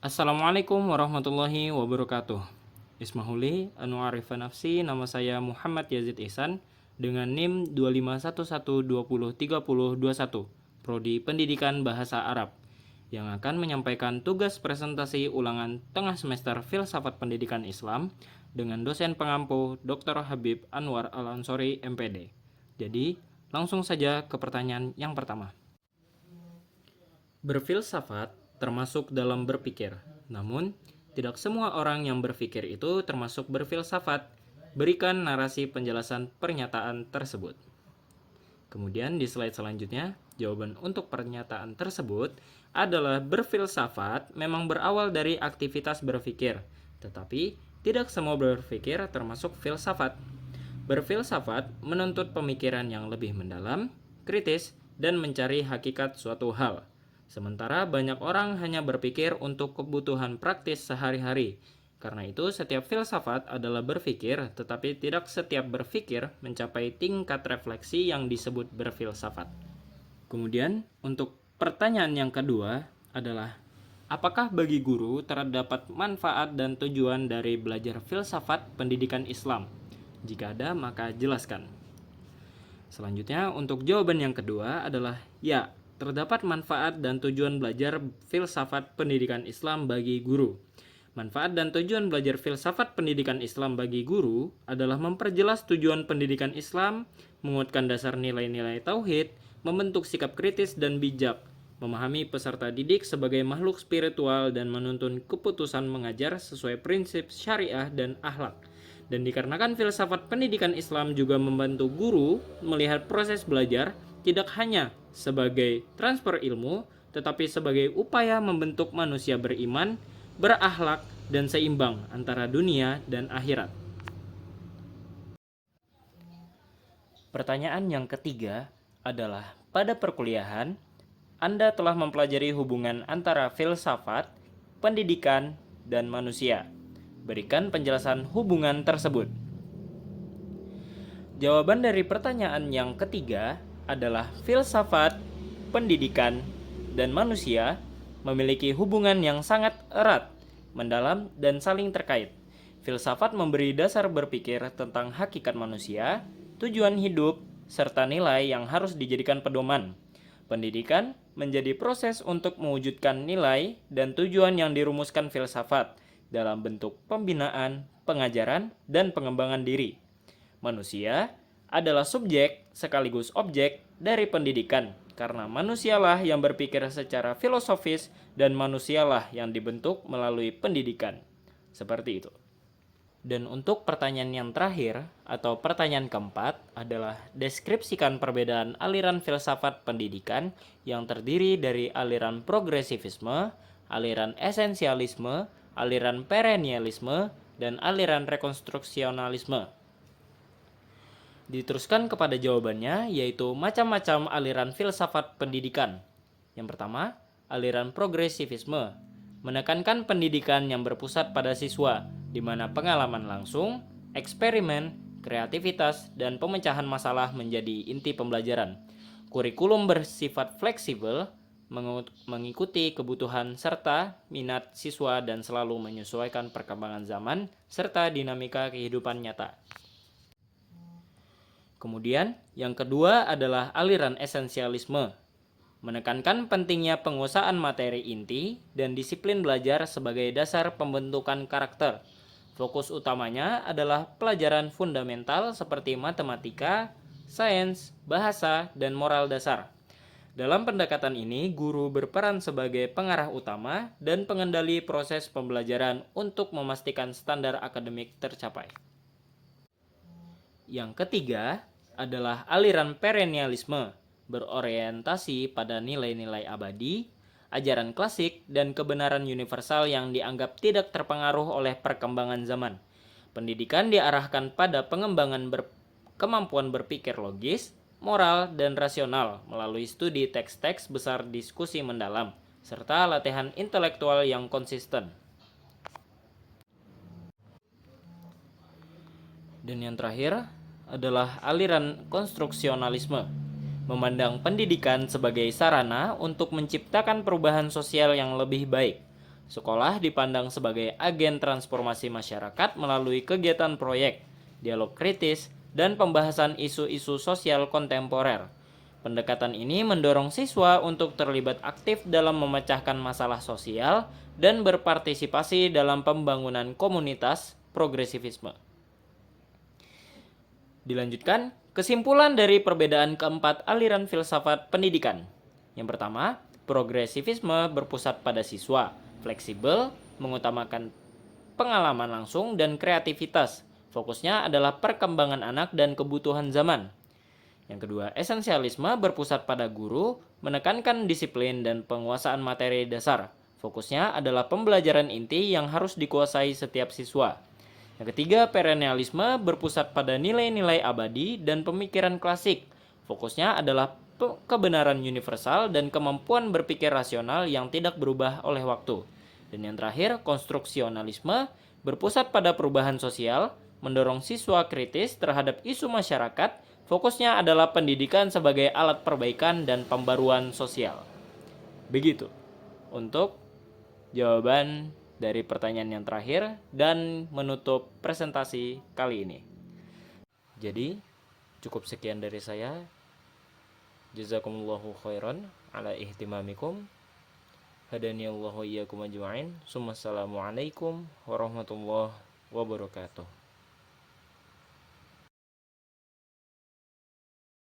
Assalamualaikum warahmatullahi wabarakatuh. Ismahuli, Anu Arifan Nafsi, nama saya Muhammad Yazid Ihsan dengan NIM 25112032021, Prodi Pendidikan Bahasa Arab, yang akan menyampaikan tugas presentasi ulangan tengah semester Filsafat Pendidikan Islam dengan dosen pengampu Dr. Habib Anwar Al-Ansori MPD. Jadi, langsung saja ke pertanyaan yang pertama. Berfilsafat termasuk dalam berpikir, namun tidak semua orang yang berpikir itu termasuk berfilsafat. Berikan narasi penjelasan pernyataan tersebut. Kemudian di slide selanjutnya, jawaban untuk pernyataan tersebut adalah berfilsafat memang berawal dari aktivitas berpikir, tetapi tidak semua berpikir termasuk filsafat. Berfilsafat menuntut pemikiran yang lebih mendalam, kritis, dan mencari hakikat suatu hal. Sementara banyak orang hanya berpikir untuk kebutuhan praktis sehari-hari. Karena itu setiap filsafat adalah berpikir, tetapi tidak setiap berpikir mencapai tingkat refleksi yang disebut berfilsafat. Kemudian untuk pertanyaan yang kedua adalah, apakah bagi guru terdapat manfaat dan tujuan dari belajar filsafat pendidikan Islam? Jika ada, maka jelaskan. Selanjutnya untuk jawaban yang kedua adalah ya. Terdapat manfaat dan tujuan belajar filsafat pendidikan Islam bagi guru. Manfaat dan tujuan belajar filsafat pendidikan Islam bagi guru adalah memperjelas tujuan pendidikan Islam, menguatkan dasar nilai-nilai tauhid, membentuk sikap kritis dan bijak, memahami peserta didik sebagai makhluk spiritual dan menuntun keputusan mengajar sesuai prinsip syariah dan akhlak. Dan dikarenakan filsafat pendidikan Islam juga membantu guru melihat proses belajar tidak hanya sebagai transfer ilmu, tetapi sebagai upaya membentuk manusia beriman, berakhlak, dan seimbang antara dunia dan akhirat. Pertanyaan yang ketiga adalah, pada perkuliahan, Anda telah mempelajari hubungan antara filsafat, pendidikan, dan manusia. Berikan penjelasan hubungan tersebut. Jawaban dari pertanyaan yang ketiga adalah filsafat, pendidikan, dan manusia memiliki hubungan yang sangat erat, mendalam, dan saling terkait. Filsafat memberi dasar berpikir tentang hakikat manusia, tujuan hidup, serta nilai yang harus dijadikan pedoman. Pendidikan menjadi proses untuk mewujudkan nilai dan tujuan yang dirumuskan filsafat dalam bentuk pembinaan, pengajaran, dan pengembangan diri. Manusia adalah subjek sekaligus objek dari pendidikan, karena manusialah yang berpikir secara filosofis dan manusialah yang dibentuk melalui pendidikan. Seperti itu. Dan untuk pertanyaan yang terakhir atau pertanyaan keempat adalah, deskripsikan perbedaan aliran filsafat pendidikan yang terdiri dari aliran progresivisme, aliran esensialisme, aliran perennialisme, dan aliran rekonstruksionalisme. Diteruskan kepada jawabannya, yaitu macam-macam aliran filsafat pendidikan. Yang pertama, aliran progresivisme, menekankan pendidikan yang berpusat pada siswa, di mana pengalaman langsung, eksperimen, kreativitas, dan pemecahan masalah menjadi inti pembelajaran. Kurikulum bersifat fleksibel, mengikuti kebutuhan serta minat siswa dan selalu menyesuaikan perkembangan zaman serta dinamika kehidupan nyata. Kemudian, yang kedua adalah aliran esensialisme, menekankan pentingnya penguasaan materi inti dan disiplin belajar sebagai dasar pembentukan karakter. Fokus utamanya adalah pelajaran fundamental seperti matematika, sains, bahasa, dan moral dasar. Dalam pendekatan ini, guru berperan sebagai pengarah utama dan pengendali proses pembelajaran untuk memastikan standar akademik tercapai. Yang ketiga adalah aliran perennialisme, berorientasi pada nilai-nilai abadi, ajaran klasik, dan kebenaran universal yang dianggap tidak terpengaruh oleh perkembangan zaman. Pendidikan diarahkan pada pengembangan kemampuan berpikir logis, moral, dan rasional melalui studi teks-teks besar, diskusi mendalam, serta latihan intelektual yang konsisten. Dan yang terakhir adalah aliran konstruksionalisme, memandang pendidikan sebagai sarana untuk menciptakan perubahan sosial yang lebih baik. Sekolah dipandang sebagai agen transformasi masyarakat melalui kegiatan proyek, dialog kritis, dan pembahasan isu-isu sosial kontemporer. Pendekatan ini mendorong siswa untuk terlibat aktif dalam memecahkan masalah sosial dan berpartisipasi dalam pembangunan komunitas progresivisme. Dilanjutkan, kesimpulan dari perbedaan keempat aliran filsafat pendidikan. Yang pertama, progresivisme berpusat pada siswa, fleksibel, mengutamakan pengalaman langsung dan kreativitas. Fokusnya adalah perkembangan anak dan kebutuhan zaman. Yang kedua, esensialisme berpusat pada guru, menekankan disiplin dan penguasaan materi dasar. Fokusnya adalah pembelajaran inti yang harus dikuasai setiap siswa. Yang ketiga, perennialisme berpusat pada nilai-nilai abadi dan pemikiran klasik. Fokusnya adalah kebenaran universal dan kemampuan berpikir rasional yang tidak berubah oleh waktu. Dan yang terakhir, konstruksionalisme berpusat pada perubahan sosial, mendorong siswa kritis terhadap isu masyarakat. Fokusnya adalah pendidikan sebagai alat perbaikan dan pembaruan sosial. Begitu untuk jawaban dari pertanyaan yang terakhir dan menutup presentasi kali ini. Jadi, cukup sekian dari saya. Jazakumullahu khairan ala ihtimamikum. Hadaniyallahu iyyakum ajma'in. Assalamualaikum warahmatullahi wabarakatuh.